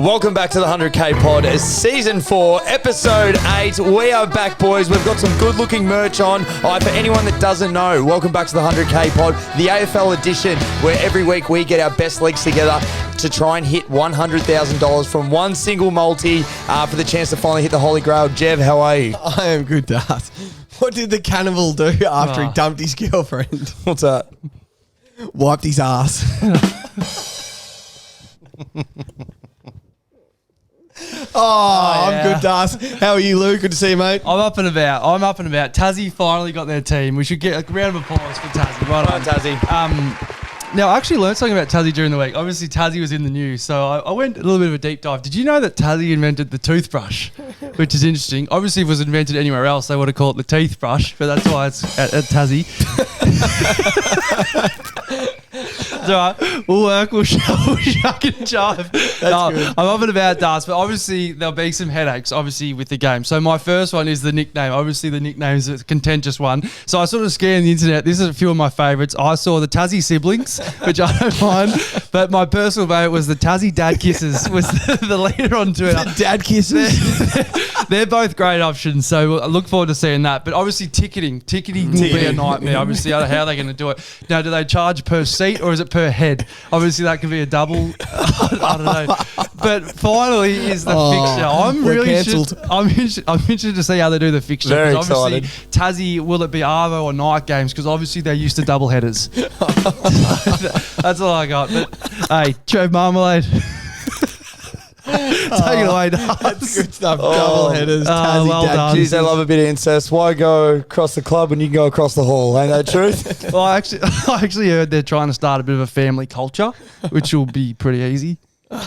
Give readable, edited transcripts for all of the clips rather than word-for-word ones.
Welcome back to the 100K Pod, Season 4, Episode 8. We are back, boys. We've got some good-looking merch on. For anyone that doesn't know, welcome back to the 100K Pod, the AFL edition, where every week we get our best legs together to try and hit $100,000 from one single multi for the chance to finally hit the Holy Grail. Jev, how are you? I am good, Dart. What did the cannibal do after he dumped his girlfriend? What's that? Wiped his ass. I'm good, Dars. How are you, Lou? Good to see you, mate. I'm up and about. Tassie finally got their team. We should get a round of applause for Tassie. Right on, Tassie. Now, I actually learned something about Tassie during the week. Obviously, Tassie was in the news, so I went a little bit of a deep dive. Did you know that Tassie invented the toothbrush, which is interesting? Obviously, if it was invented anywhere else, they would have called it the teeth brush, but that's why it's at Tassie. It's all right. We'll work. We'll shuck and jive. Good. I'm up and about, Dars, but obviously there'll be some headaches, obviously, with the game. So my first one is the nickname. Obviously, the nickname is a contentious one. So I sort of scanned the internet. This is a few of my favourites. I saw the Tassie siblings, which I don't mind, but my personal favourite was the Tassie dad kisses, was the leader on Twitter. The dad kisses? They're both great options, so I look forward to seeing that. But obviously, ticketing will be a nightmare. Obviously, I don't know how they're going to do it. Now, do they charge per seat or is it per head? Obviously, that could be a double. I don't know. But finally is the fixture. I'm really interested. I'm interested to see how they do the fixture. Very obviously, excited. Tassie, will it be Arvo or night games? Because obviously they're used to double headers. That's all I got. But hey, Trev Marmalade. Take it away, That's good stuff. Double headers. Tassie well dad done. Jeez, they love a bit of incest. Why go across the club when you can go across the hall? Ain't that truth? Well, I actually heard they're trying to start a bit of a family culture, which will be pretty easy.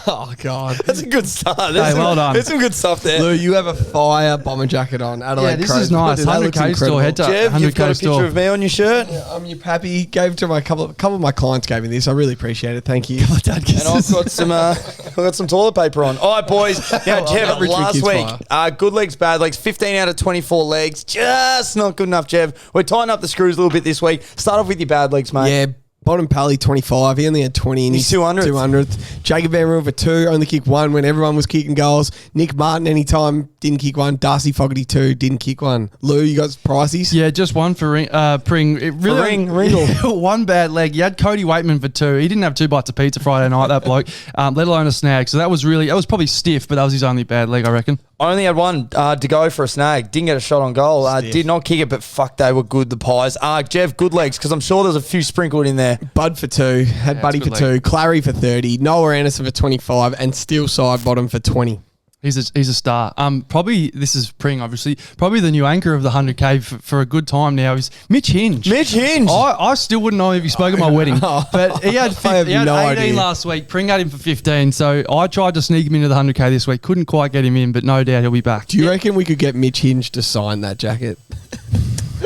Oh, God. That's a good start. Well done. There's some good stuff there. Lou, you have a fire bomber jacket on. Adelaide Yeah, this Crows. is nice. Dude, that looks 100K store. incredible. Head to Jev, you've got a 100K picture store. of me on your shirt. I'm your pappy. Gave to my couple of my clients gave me this. I really appreciate it. Thank you. And I've got some toilet paper on. All right, boys. Now, Jev, Richmond last Kids week, good legs, bad legs, 15 out of 24 legs. Just not good enough, Jev. We're tying up the screws a little bit this week. Start off with your bad legs, mate. Yeah. Bottom Pally, 25. He only had 20 in his 200th. Jacob Van Rooyen for 2, only kicked 1 when everyone was kicking goals. Nick Martin, anytime, didn't kick 1. Darcy Fogarty, 2, didn't kick 1. Lou, you got prices? Yeah, just one for Pring. It really Ringle. one bad leg. You had Cody Waitman for 2. He didn't have 2 bites of pizza Friday night, that bloke, let alone a snag. So that was probably stiff, but that was his only bad leg, I reckon. I only had one to go for a snag. Didn't get a shot on goal. Did not kick it, but fuck, they were good, the Pies. Jev, good legs, because I'm sure there's a few sprinkled in there. Bud for 2, had Buddy for 2, Clary for 30, Noah Anderson for 25, and Steel Sidebottom for 20. He's a star. Probably, this is Pring, obviously, probably the new anchor of the 100K for a good time now is Mitch Hinge. I still wouldn't know if he spoke at my wedding, but he had 18 idea. last week. Pring had him for 15, so I tried to sneak him into the 100K this week. Couldn't quite get him in, but no doubt he'll be back. Do you reckon we could get Mitch Hinge to sign that jacket?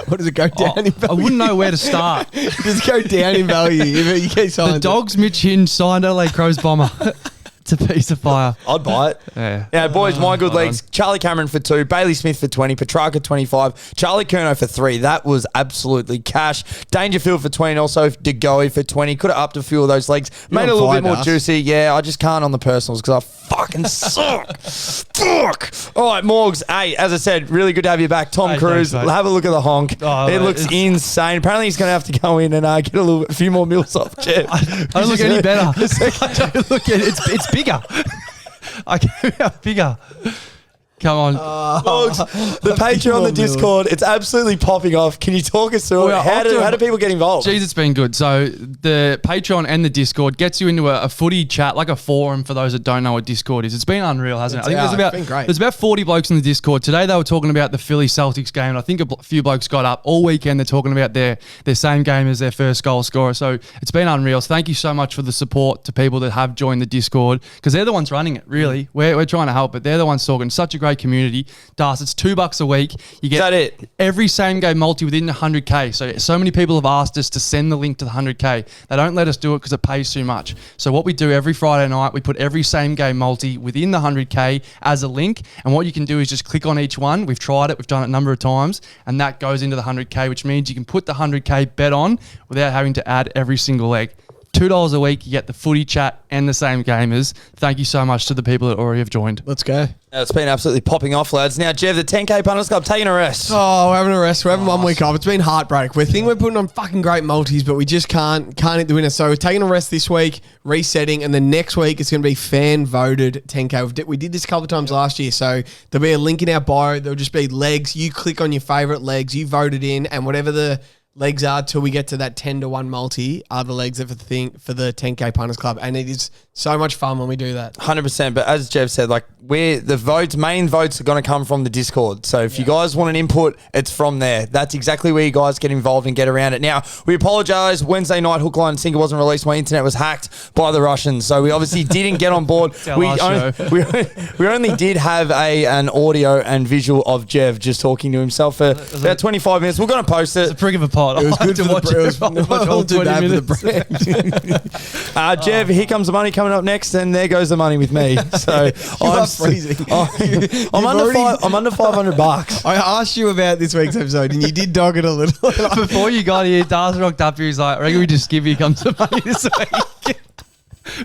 What does it go down in value? I wouldn't know where to start. Does it go down in value if you get signed? The Dogs Mitch Hinge signed Adelaide Crows bomber. It's a piece of fire. I'd buy it. Yeah. Boys, my good legs. Charlie Cameron for 2, Bailey Smith for 20, Petrarca 25, Charlie Curnow for 3. That was absolutely cash. Dangerfield for 20, and also De Goey for 20. Could have upped a few of those legs. Made it a little bit more juicy. Yeah, I just can't on the personals because I fucking suck. Fuck. All right, Morgs. Hey, as I said, really good to have you back. Tom Cruise, thanks, mate. have a look at the honk. It looks insane. Apparently, he's going to have to go in and get a few more meals off, Jeff. I don't look any better. I don't look any, it's bigger. I came out bigger. Come on. Morgs, the Patreon on the Discord, it's absolutely popping off. Can you talk us through it? How do people get involved? Jeez, it's been good. So the Patreon and the Discord gets you into a footy chat, like a forum for those that don't know what Discord is. It's been unreal, hasn't it? I think there's about 40 blokes in the Discord. Today they were talking about the Philly Celtics game, and I think a few blokes got up all weekend. They're talking about their same game as their first goal scorer. So it's been unreal. So thank you so much for the support to people that have joined the Discord, because they're the ones running it, really. We're trying to help, but they're the ones talking. Such a great community. Das, it's $2 a week. You get every same game multi within the 100K. So many people have asked us to send the link to the 100K. They don't let us do it because it pays too much. So what we do every Friday night, we put every same game multi within the 100K as a link. And what you can do is just click on each one. We've tried it. We've done it a number of times. And that goes into the 100K, which means you can put the 100K bet on without having to add every single leg. $2 a week, you get the footy chat and the same gamers. Thank you so much to the people that already have joined. Let's go. It's been absolutely popping off, lads. Now, Jev, the 10K Punters Club taking a rest. Oh, we're having a rest. We're having 1 week off. It's been heartbreak. We think we're putting on fucking great multis, but we just can't hit the winner. So we're taking a rest this week, resetting, and then next week it's going to be fan-voted 10K. We did this a couple of times last year, so there'll be a link in our bio. There'll just be legs. You click on your favourite legs. You vote it in, and whatever the legs are till we get to that 10-1 multi are the legs for the 10K Punters Club, and it is so much fun when we do that. 100%. But as Jev said, like main votes are going to come from the Discord. So if you guys want an input, it's from there. That's exactly where you guys get involved and get around it. Now, we apologise. Wednesday night hook, line, and sinker wasn't released. My internet was hacked by the Russians, so we obviously didn't get on board. we only did have an audio and visual of Jev just talking to himself for about 25 minutes. We're going to post it. It's a prick of a pot. It was good to watch it. It was not too bad for the brand. Jev, here comes the money coming up next, and there goes the money with me. So I'm freezing. I'm under $500. I asked you about this week's episode, and you did dog it a little. Before you got here, Dars rocked up here. He's like, I reckon we just give you some money this week.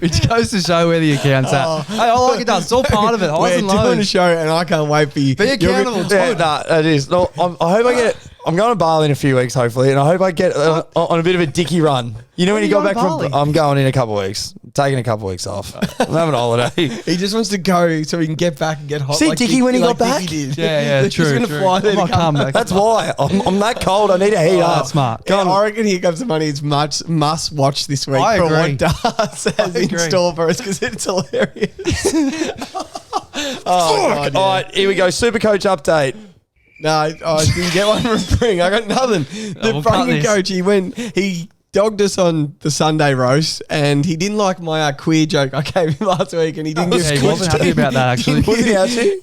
Which goes to show where the account's at. Hey, I like it, Dars. It's all part of it. We're doing a show, and I can't wait for you. Be accountable. It is. No, I hope I get it. I'm going to Bali in a few weeks, hopefully, and I hope I get on a bit of a dicky run. You know when you got back from... I'm going in a couple of weeks. I'm taking a couple of weeks off. I'm having a holiday. He just wants to go so he can get back and get hot. See like Dicky when he got back? Yeah, true. He's going to fly there to come back. That's why. I'm that cold. I need a heat up. That's smart. Yeah, I reckon Here Comes the Money is must watch this week for what Dars has in store for us because it's hilarious. God, all right, here we go. Supercoach update. No, I didn't get one from Spring. I got nothing. The fucking coach, he dogged us on the Sunday roast, and he didn't like my queer joke I gave him last week, and he didn't give he wasn't happy about that, actually. Was he actually?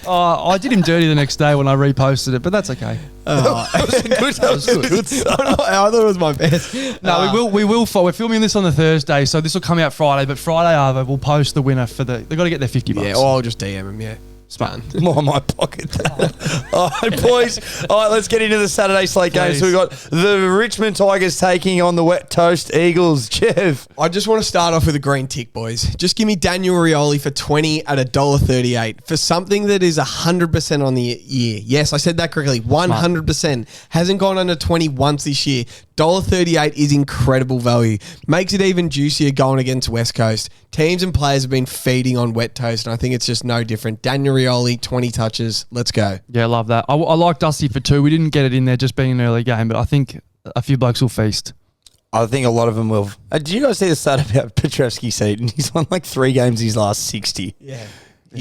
I did him dirty the next day when I reposted it, but that's okay. That was good. I thought it was my best. No, we will. We're filming this on the Thursday, so this will come out Friday. But Friday, Arvo will post the winner for they've got to get their $50. Yeah, or I'll just DM him. Yeah. Smart. More in my pocket. All right, boys. All right, let's get into the Saturday slate games. So we've got the Richmond Tigers taking on the Wet Toast Eagles. Jev. I just want to start off with a green tick, boys. Just give me Daniel Rioli for 20 at $1.38 for something that is 100% on the year. Yes, I said that correctly. 100%. Hasn't gone under 20 once this year. $1.38 is incredible value. Makes it even juicier going against West Coast. Teams and players have been feeding on Wet Toast, and I think it's just no different. Daniel Rioli, 20 touches. Let's go. Yeah, I love that. I like Dusty for 2. We didn't get it in there just being an early game, but I think a few blokes will feast. I think a lot of them will. Did you guys see the stat about Petrevsky Seaton? He's won like 3 games in his last 60. Yeah.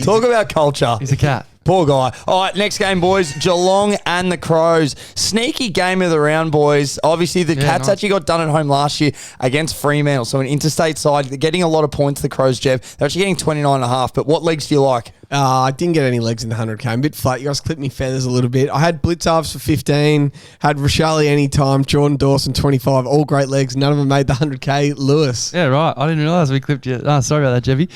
Talk about culture. He's a cat. Poor guy. All right, next game, boys. Geelong and the Crows. Sneaky game of the round, boys. Obviously, the Cats actually got done at home last year against Fremantle. So an interstate side, they're getting a lot of points, the Crows, Jeff. They're actually getting 29.5. But what legs do you like? I didn't get any legs in the 100K. I'm a bit flat. You guys clipped me feathers a little bit. I had Blitzarves for 15. Had Rochelle anytime. Jordan Dawson, 25. All great legs. None of them made the 100K. Lewis. Yeah, right. I didn't realise we clipped you. Oh, sorry about that, Jevy.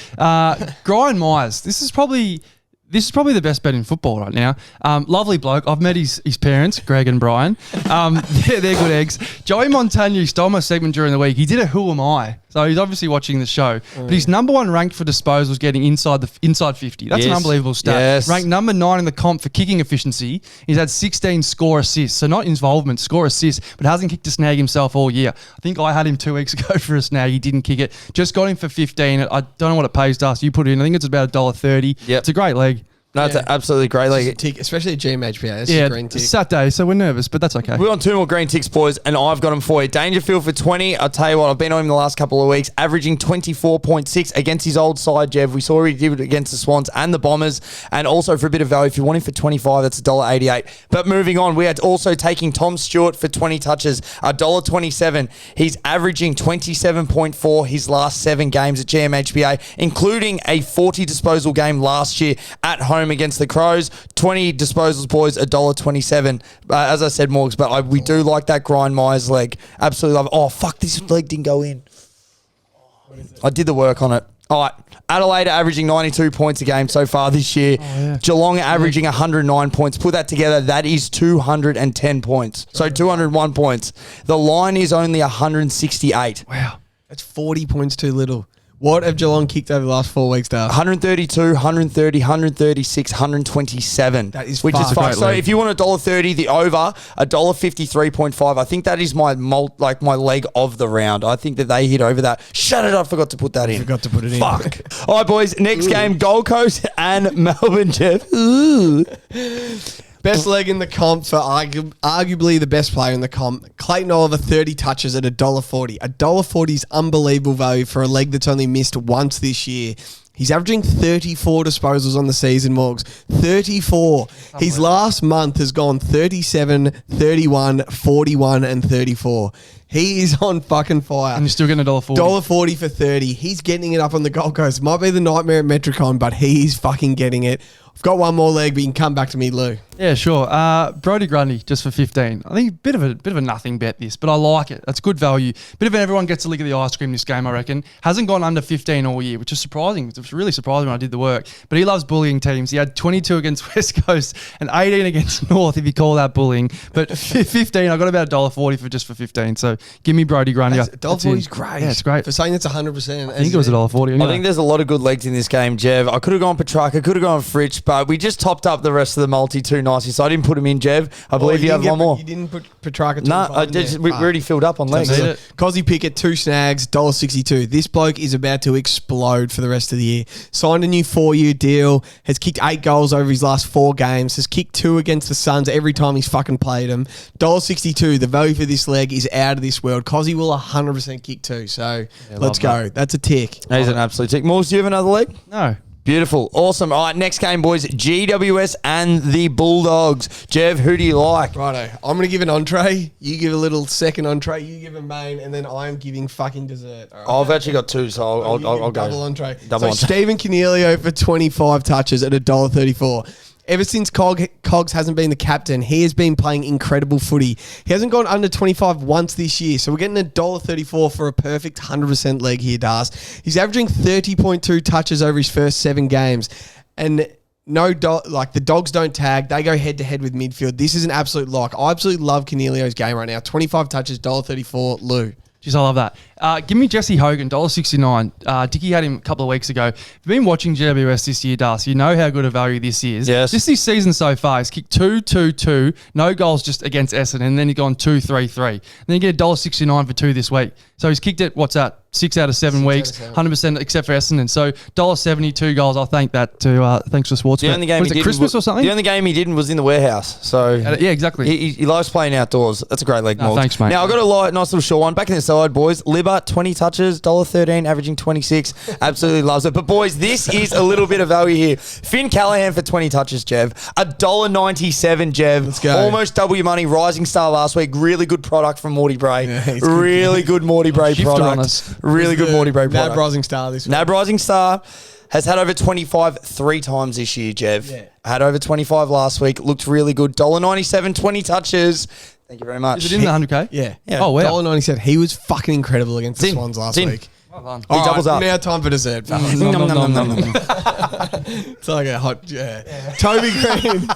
Brian Myers. This is probably the best bet in football right now. Lovely bloke. I've met his parents, Greg and Brian. They're good eggs. Joey Montagna stole my segment during the week. He did a Who Am I? So he's obviously watching the show. But he's number 1 ranked for disposals, getting inside 50. That's an unbelievable stat. Yes. Ranked number 9 in the comp for kicking efficiency. He's had 16 score assists. So not involvement, score assists, but hasn't kicked a snag himself all year. I think I had him 2 weeks ago for a snag. He didn't kick it. Just got him for 15. I don't know what it pays us. You put it in. I think it's about $1.30. Yep. It's a great leg. No, it's absolutely great. Like, tick, especially at GMHBA. Yeah, green tick. It's Saturday, so we're nervous, but that's okay. We're on 2 more green ticks, boys, and I've got them for you. Dangerfield for 20. I'll tell you what, I've been on him the last couple of weeks, averaging 24.6 against his old side, Jev. We saw he did it against the Swans and the Bombers, and also for a bit of value, if you want him for 25, that's $1.88. But moving on, we are also taking Tom Stewart for 20 touches, $1.27. He's averaging 27.4 his last 7 games at GMHBA, including a 40 disposal game last year at home against the Crows. 20 disposals, boys, $1.27. As I said, Morgs, but we do like that Grind Myers leg. Absolutely love it. Oh, fuck, this leg didn't go in. I did the work on it. All right. Adelaide averaging 92 points a game so far this year. Oh, yeah. Geelong averaging 109 points. Put that together, that is 210 points. So 201 points. The line is only 168. Wow. That's 40 points too little. What have Geelong kicked over the last 4 weeks, Dale? 132, 130, 136, 127. That is which is fast. fun. So if you want $1.30, the over, $1.53.5. I think that is my leg of the round. I think that they hit over that. Shut it! I forgot to put that in. Forgot to put it in. Fuck. All right, boys. Next game: Gold Coast and Melbourne. Jeff. Ooh. Best leg in the comp for arguably the best player in the comp. Clayton Oliver, 30 touches at $1.40. $1.40 is unbelievable value for a leg that's only missed once this year. He's averaging 34 disposals on the season, Morgs. 34. His last month has gone 37, 31, 41, and 34. He is on fucking fire. And you're still getting $1.40. $1.40 for 30. He's getting it up on the Gold Coast. Might be the nightmare at Metricon, but he's fucking getting it. I've got one more leg, but you can come back to me, Lou. Yeah, sure. Brodie Grundy just for 15. I think a bit of a nothing bet this, but I like it. That's good value. Bit of everyone gets a lick of the ice cream this game, I reckon. Hasn't gone under 15 all year, which is surprising. It was really surprising when I did the work. But he loves bullying teams. He had 22 against West Coast and 18 against North, if you call that bullying. But 15, I got about $1.40 for 15. So give me Brodie Grundy. $1.40 is great. Yeah, it's great. For saying that's 100%. I think it was $1.40. Anyway. I think there's a lot of good legs in this game, Jev. I could have gone Petrarca, could have gone Fritsch, but we just topped up the rest of the multi too nicely, so I didn't put him in, Jev. I believe you have one more. You didn't put Petrarca too No, we already filled up on legs. Cozzy Pickett, 2 snags, $1.62. This bloke is about to explode for the rest of the year. Signed a new 4-year deal, has kicked 8 goals over his last 4 games, has kicked 2 against the Suns every time he's fucking played them. $1.62. The value for this leg is out of this world. Cozzy will 100% kick 2, so let's go. That's a tick. He's an absolute tick. Morgs, do you have another leg? No. Beautiful. Awesome. All right, next game, boys. GWS and the Bulldogs. Jev, who do you like? Righto. I'm going to give an entree. You give a little second entree. You give a main. And then I'm giving fucking dessert. Right. I've actually got 2, so I'll go. Double entree. Double entree. Stephen Coniglio for 25 touches at $1.34. Ever since Cogs hasn't been the captain, he has been playing incredible footy. He hasn't gone under 25 once this year, so we're getting $1.34 for a perfect 100% leg here, Das. He's averaging 30.2 touches over his first 7 games, and the Dogs don't tag. They go head-to-head with midfield. This is an absolute lock. I absolutely love Coniglio's game right now. 25 touches, $1.34, Lou. Jeez, I love that. Give me Jesse Hogan, $1.69. Dickie had him a couple of weeks ago. If you've been watching GWS this year, Darcy, you know how good a value this is. Yes. This season so far, he's kicked 2-2-2, no goals just against Essendon, and then he's gone 2-3-3. Then you get $1.69 for 2 this week. So he's kicked it, 6 out of 7 weeks, 100% except for Essendon. So $1.70, 2 goals. I'll thank that to thanks for Sportsbet. The only game was it Christmas or something? The only game he didn't was in the warehouse. So yeah, exactly. He loves playing outdoors. That's a great leg, Morgs. Thanks, mate. Now I've got a nice little short one. Back in the side, boys. Libba, 20 touches, $1.13, averaging 26. Absolutely loves it. But boys, this is a little bit of value here. Finn Callahan for 20 touches, Jev. $1.97, Jev. Let's go. Almost double your money. Rising star last week. Really good product from Morty Bray. Yeah, really good Morty Bray Shifter product. on us. Really good Morty Bray product. NAB Rising Star this week. NAB Rising Star has had over 25 3 times this year, Jev. Yeah. Had over 25 last week. Looked really good. $1.97, 20 touches. Thank you very much. Is it in the 100K? Yeah. Oh, wow. $1.97. He was fucking incredible against the Swans last week. Well done. He doubles up. Now time for dessert. fellas. It's like a hot... Yeah. Toby Green.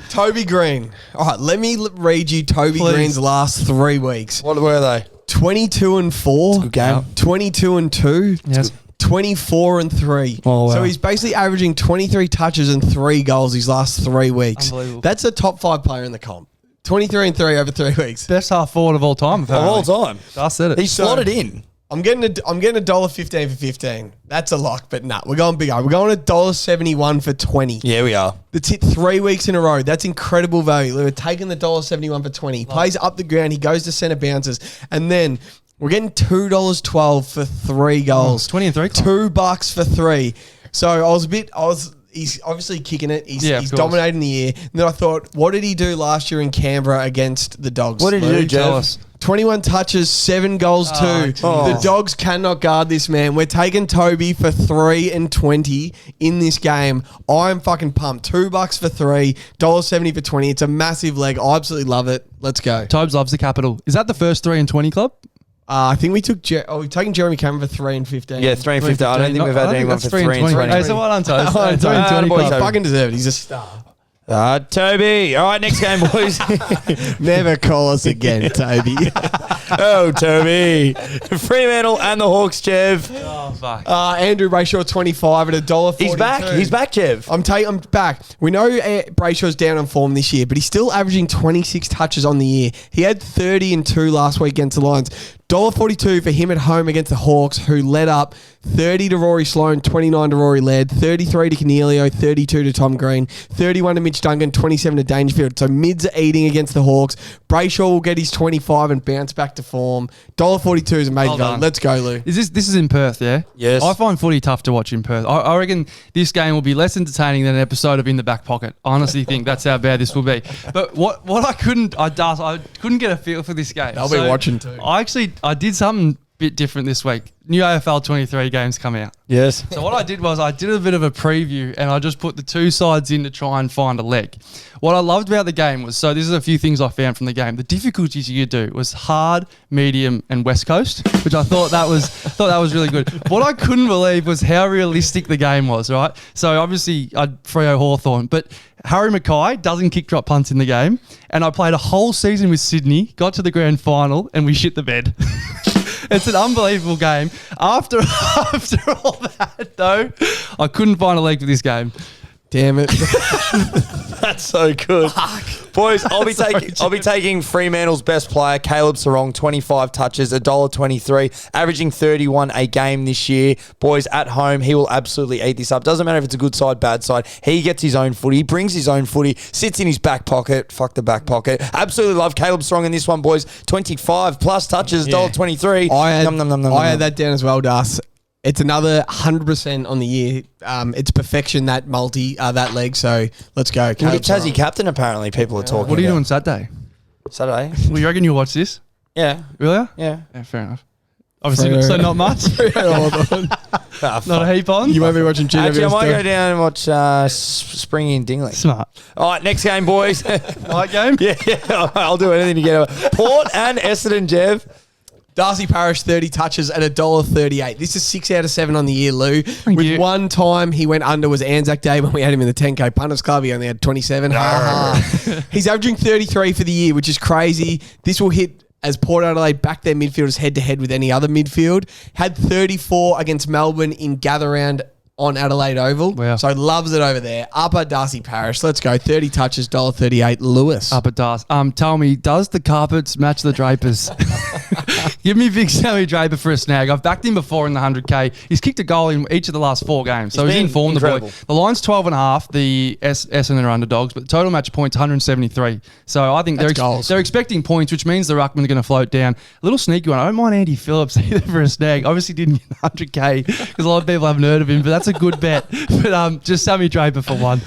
Toby Green. All right, let me read you Toby Green's last 3 weeks. What were they? 22-4. Good game. 22-2. Yes. 24-3. Oh, wow. So he's basically averaging 23 touches and 3 goals his last 3 weeks. Unbelievable. That's a top 5 player in the comp. 23-3 over 3 weeks. Best half forward of all time. Of all time. I said it. He slotted in. I'm getting $1.15 for 15. That's a lock, but nah, we're going big. We're going $1.71 for 20. Yeah, we are. That's it 3 weeks in a row. That's incredible value. We're taking the $1.71 for 20. He plays up the ground. He goes to centre bounces. And then we're getting $2.12 for 3 goals. 20 and 3. $2 for 3. So he's obviously kicking it. He's dominating the year. And then I thought, what did he do last year in Canberra against the Dogs? What did he do, Jeff? 21 touches, 7 goals, 2. The Dogs cannot guard this man. We're taking Toby for 3 and 20 in this game. I'm fucking pumped. $2 for 3, $1.70 for 20. It's a massive leg. I absolutely love it. Let's go. Tobes loves the capital. Is that the first 3 and 20 club? I think we took we've taken Jeremy Cameron for 3 and 15. Yeah, 3 and 15. I don't think we've had anyone for 3 and 20. Hey, so well done, Tobes. Fucking deserved. He's a star. Toby. All right, next game, boys. Never call us again, Toby. Oh, Toby. Fremantle and the Hawks, Jev. Oh, fuck. Andrew Brayshaw, 25 at $1.42. He's back. He's back, Jev. I'm back. We know Brayshaw's down on form this year, but he's still averaging 26 touches on the year. He had 30 and 2 last week against the Lions. $1.42 for him at home against the Hawks, who led up 30 to Rory Sloane, 29 to Rory Laird, 33 to Cornelio, 32 to Tom Green, 31 to Mitch Duncan, 27 to Dangerfield. So mids are eating against the Hawks. Brayshaw will get his 25 and bounce back to form. $1.42 is a major value. Let's go, Lou. This is in Perth, yeah? Yes. I find footy tough to watch in Perth. I reckon this game will be less entertaining than an episode of In the Back Pocket. I honestly think that's how bad this will be. But what I couldn't get a feel for this game. I'll be watching too. I did something bit different this week. New AFL 23 games come out. Yes. So what I did was I did a bit of a preview and I just put the two sides in to try and find a leg. What I loved about the game was, so this is a few things I found from the game. The difficulties you could do was hard, medium, and West Coast, which I thought that was really good. What I couldn't believe was how realistic the game was, right? So obviously I'd Freo Hawthorn, but Harry Mackay doesn't kick drop punts in the game. And I played a whole season with Sydney, got to the grand final, and we shit the bed. It's an unbelievable game. After all that, though, I couldn't find a leg for this game. Damn it. That's so good. Boys, I'll be taking Fremantle's best player, Caleb Serong, 25 touches, $1.23, averaging 31 a game this year. Boys, at home, he will absolutely eat this up. Doesn't matter if it's a good side, bad side. He gets his own footy, brings his own footy, sits in his back pocket. Fuck the back pocket. Absolutely love Caleb Serong in this one, boys. 25 plus touches, $1.23. I had that down as well, Das. It's another 100% on the year. It's perfection, that that leg. So let's go. Well, it's Tassie captain, apparently, people are talking What are you about. doing Saturday? Saturday? Well, you reckon you'll watch this? Yeah. Really? Yeah. Yeah, fair enough. Obviously, so not much. Not a heap on. You won't be watching GWS. Actually, I might go down and watch Springy and Dingley. Smart. All right, next game, boys. Night game? Yeah, I'll do anything to get it. Port and Essendon, Jev. Darcy Parish, 30 touches at $1.38. This is 6 out of 7 on the year, Lou. Thank you. One time he went under was Anzac Day when we had him in the 10K Punters Club. He only had 27. He's averaging 33 for the year, which is crazy. This will hit as Port Adelaide back their midfielders head-to-head with any other midfield. Had 34 against Melbourne in gather round on Adelaide Oval. Wow. So loves it over there. Upper Darcy Parish. Let's go. 30 touches, $1.38. Lewis. Upper Darcy. Tell me, does the carpets match the drapers? Give me Big Sammy Draper for a snag. I've backed him before in the 100K. He's kicked a goal in each of the last 4 games. So he's informed the boy. The line's 12.5. The Essendon are underdogs, but the total match points 173. So I think they're expecting points, which means the ruckman are going to float down. A little sneaky one. I don't mind Andy Phillips either for a snag. Obviously didn't get 100K because a lot of people haven't heard of him, but that's a good bet. But just Sammy Draper for one.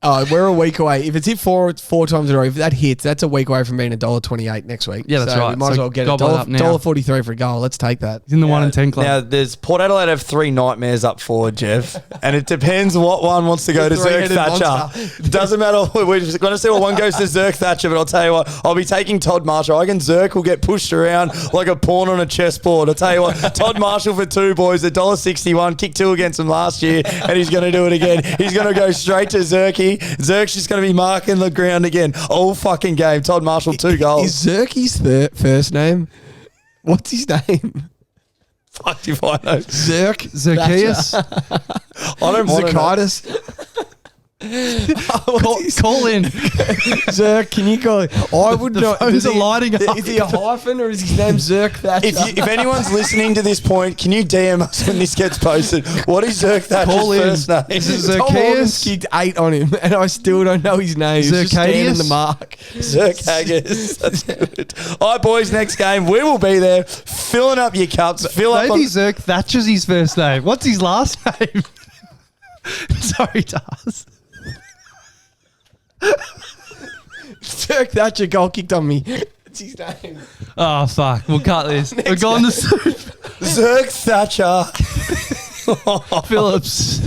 Oh, we're a week away. If it's hit four times in a row, if that hits, that's a week away from being $1.28 next week. Yeah, that's right. We might as well get $1.43 for a goal. Let's take that. He's in the 1 in 10 club. Now, there's Port Adelaide have 3 nightmares up forward, Jeff. And it depends what one wants to go to Zerk Thatcher. It doesn't matter. We're going to see what one goes to Zerk Thatcher, but I'll tell you what, I'll be taking Todd Marshall. I reckon Zerk will get pushed around like a pawn on a chessboard. I'll tell you what, Todd Marshall for 2, boys, $1.61. Kicked 2 against him last year, and he's going to do it again. He's going to go straight to Zerky. Zerk's just going to be marking the ground again all fucking game. Todd Marshall, 2 goals. Is Zerky's first name? What's his name? Fuck if I know. Zacchaeus. I don't want Zacchaeus. Call in. Zerk, can you call it? I would know. Phones are lighting up. Is he a hyphen or is his name Zerk Thatcher? If anyone's listening to this point, can you DM us when this gets posted? What is Zerk Thatcher's first name? Is it Tom Morgan's Zacchaeus? kicked 8 on him, and I still don't know his name. He's just standing the mark. Zerk Haggis. That's good. All right, boys, next game. We will be there filling up your cups. Maybe Zerk Thatcher's his first name. What's his last name? Sorry, Tars. Zerk Thatcher goal kicked on me. What's his name? Oh, fuck. We'll cut this. We're going to Zerk Thatcher. Phillips.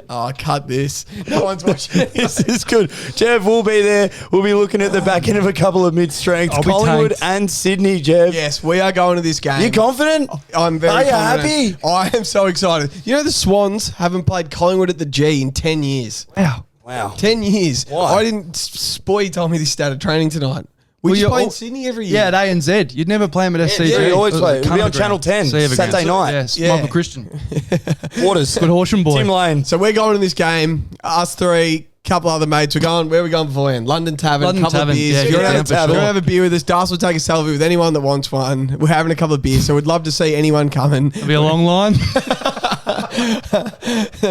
Oh, cut this. No one's watching. This is good. Jeff will be there. We'll be looking at the back end of a couple of mid-strengths. Collingwood and Sydney, Jeff. Yes, we are going to this game. You confident? I'm very confident. Are you happy? I am so excited. You know the Swans haven't played Collingwood at the G in 10 years. Wow. 10 years. Why? I didn't... Spoy told me this stat of training tonight. We just play in Sydney every year. Yeah, at ANZ. You'd never play them at SCG. Yeah, we always play. We'll be on Channel 10 Saturday night. Yes, Yeah. Michael Christian. Waters. Good Horsham boy. Tim Lane. So we're going to this game. Us three, couple other mates. Where are we going beforehand? London Tavern, London couple Tavern. of beers. Yeah, if you want yeah, to for sure. have a beer with us, Das will take a selfie with anyone that wants one. We're having a couple of beers, so we'd love to see anyone coming. It'll be a long line.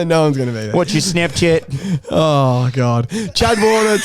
No one's going to be there. What's your Snapchat? Oh, God. Chad Warner.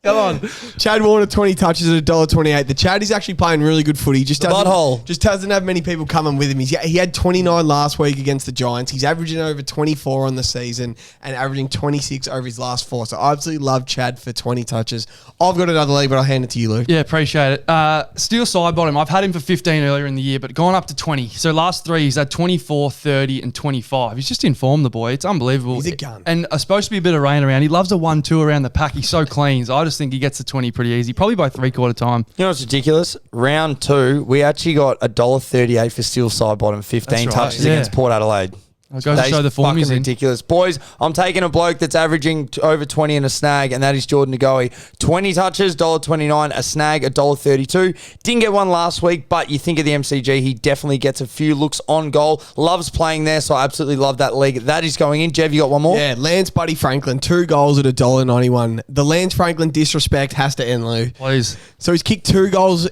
Come on. Chad Warner, 20 touches at $1.28. The Chad is actually playing really good footy. Just doesn't have many people coming with him. He had 29 last week against the Giants. He's averaging over 24 on the season and averaging 26 over his last 4. So I absolutely love Chad for 20 touches. I've got another league, but I'll hand it to you, Lou. Yeah, appreciate it. Steel side bottom. I've had him for 15 earlier in the year, but gone up to 20. So last 3, he's had 24, 30, and 25. He's just in form, the boy. It's unbelievable. He's a gun. And supposed to be a bit of rain around. He loves a 1-2 around the pack. He's so clean. So I just think he gets to 20 pretty easy, probably by 3/4 time. You know what's ridiculous? Round 2, we actually got $1.38 for Steel side bottom, 15 touches against Port Adelaide. It goes to show the form he's in. Ridiculous. Boys, I'm taking a bloke that's averaging over 20 and a snag, and that is Jordan Ngoe. 20 touches, $1.29, a snag, $1.32. Didn't get one last week, but you think of the MCG, he definitely gets a few looks on goal. Loves playing there, so I absolutely love that league. That is going in. Jeff, you got one more? Yeah, Lance Buddy Franklin, 2 goals at $1.91. The Lance Franklin disrespect has to end, Lou. Please. So he's kicked 2 goals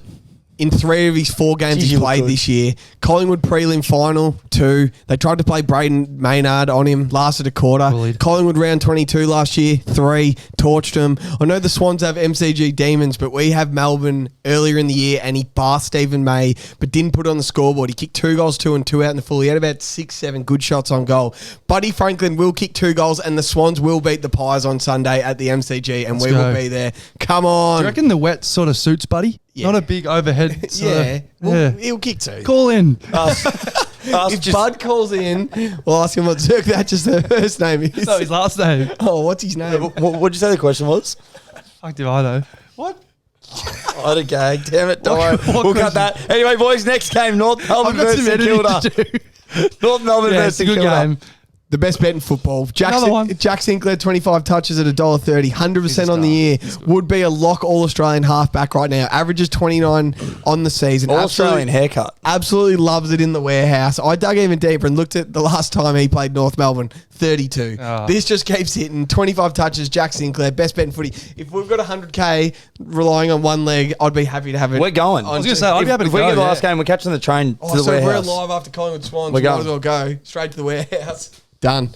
in 3 of his 4 games he's played this year. Collingwood prelim final, 2. They tried to play Braden Maynard on him, lasted a quarter. Bullied. Collingwood round 22 last year, 3, torched him. I know the Swans have MCG Demons, but we have Melbourne earlier in the year, and he bathed Stephen May, but didn't put it on the scoreboard. He kicked 2 goals, 2 and 2 out in the full. He had about 6-7 good shots on goal. Buddy Franklin will kick 2 goals, and the Swans will beat the Pies on Sunday at the MCG, and we will be there. Come on. Do you reckon the wet sort of suits Buddy? Yeah. Not a big overhead. He'll kick 2. Call in. If Bud calls in, we'll ask him what Zerk Thatcher's first name is. No, his last name. Oh, what's his name? What'd you say the question was? Fuck do I know. What? I had a gag. Damn it. Don't worry. We'll cut that. Anyway, boys, next game, North Melbourne versus St Kilda. North Melbourne versus St Kilda. Game. The best bet in football. Jack Sinclair, 25 touches at $1.30, 100% on the year. Would be a lock All-Australian halfback right now. Averages 29 on the season. All-Australian haircut. Absolutely loves it in the warehouse. I dug even deeper and looked at the last time he played North Melbourne, 32. Oh. This just keeps hitting. 25 touches, Jack Sinclair, best bet in footy. If we've got 100K relying on one leg, I'd be happy to have it. We're going. I was going to say, I'd be happy to go. If we get the last yeah. game, we're catching the train to the so warehouse. If we're live after Collingwood Swans, we might as well go straight to the warehouse. Done.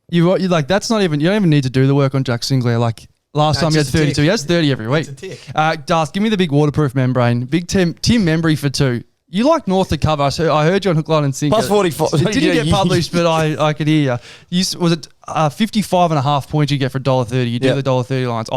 You like that's not even. You don't even need to do the work on Jack Sinclair. Like last time, he had 32. He has 30 every week. It's a tick. Das, give me the big waterproof membrane. Big Tim Membry for 2. You like North to cover. So I heard you on Hook, Line and Sinker. Plus 44. It didn't get published, but I could hear you. Was it 55.5 points you get for $1.30? You do the $1.30 lines.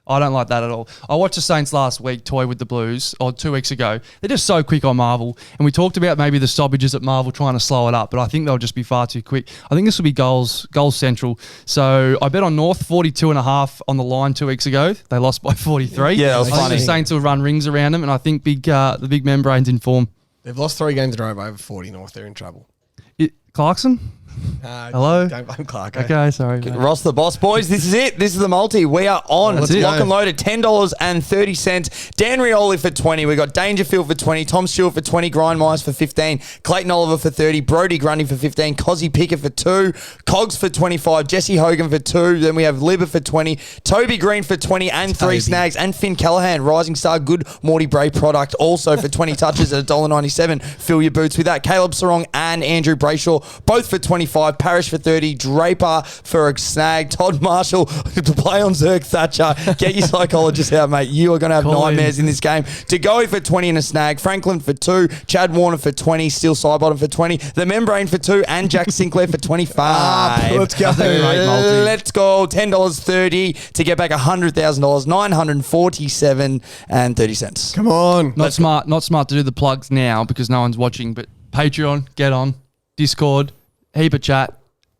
I don't like that at all. I watched the Saints last week toy with the Blues, or 2 weeks ago. They're just so quick on Marvel. And we talked about maybe the stoppages at Marvel trying to slow it up, but I think they'll just be far too quick. I think this will be goals central. So I bet on North 42.5 on the line 2 weeks ago. They lost by 43. Yeah, that was funny. The Saints will run rings around them, and I think the big membrane's in form. They've lost 3 games in a row by over 40 North. They're in trouble. Clarkson? Hello? Don't blame Clark. Okay, sorry. Mate. Ross the boss, boys. This is it. This is the multi. We are on. Let's lock and load at $10.30. Dan Rioli for 20. We got Dangerfield for 20. Tom Stewart for 20. Grindmeyers for 15. Clayton Oliver for 30. Brody Grundy for 15. Cozzy Pickett for 2. Cogs for 25. Jesse Hogan for 2. Then we have Libber for 20. Toby Green for 20 and 3 snags. And Finn Callahan, Rising Star, good Morty Bray product, also for 20 touches at $1.97. Fill your boots with that. Caleb Sarong and Andrew Brayshaw, both for 25. Parrish for 30. Draper for a snag. Todd Marshall to play on Zerk Thatcher. Get your psychologist out, mate. You are going to have nightmares in this game. To go for 20 and a snag. Franklin for 2. Chad Warner for 20. Steel Sidebottom for 20. The Membrane for 2. And Jack Sinclair for 25. Let's go. Let's go. $10.30 to get back $100,000. $947 and 30 cents. Come on. Not smart to do the plugs now because no one's watching, but Patreon, get on. Discord, Heap of chat.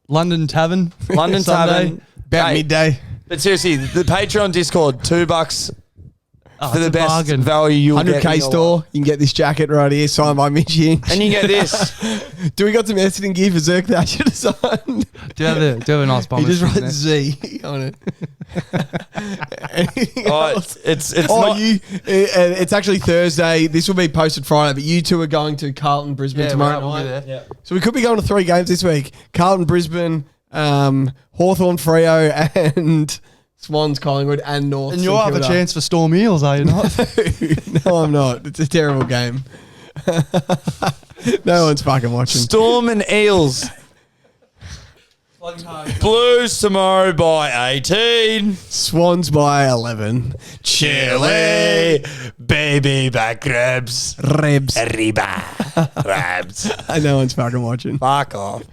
London Tavern. London Tavern. About midday. But seriously, the Patreon Discord, $2 for the best bargain. value you'll get. 100K store. You can get this jacket right here, signed by Mitch Hinch. And you get this. Do we got some Essendon gear for Zerk that I should have signed? Do you have a nice bomber? He just writes Z on it. Anything else? It's actually Thursday. This will be posted Friday, but you two are going to Carlton, Brisbane tomorrow night. We'll be there. So we could be going to 3 games this week. Carlton, Brisbane, Hawthorn, Freo, and Swans, Collingwood, and North. And you'll have a chance for Storm Eels, are you not? No, I'm not. It's a terrible game. No one's fucking watching. Storm and Eels. Blues tomorrow by 18. Swans by 11. Chile. Baby back ribs. Rebs. Arriba. Rabs. No one's fucking watching. Fuck off.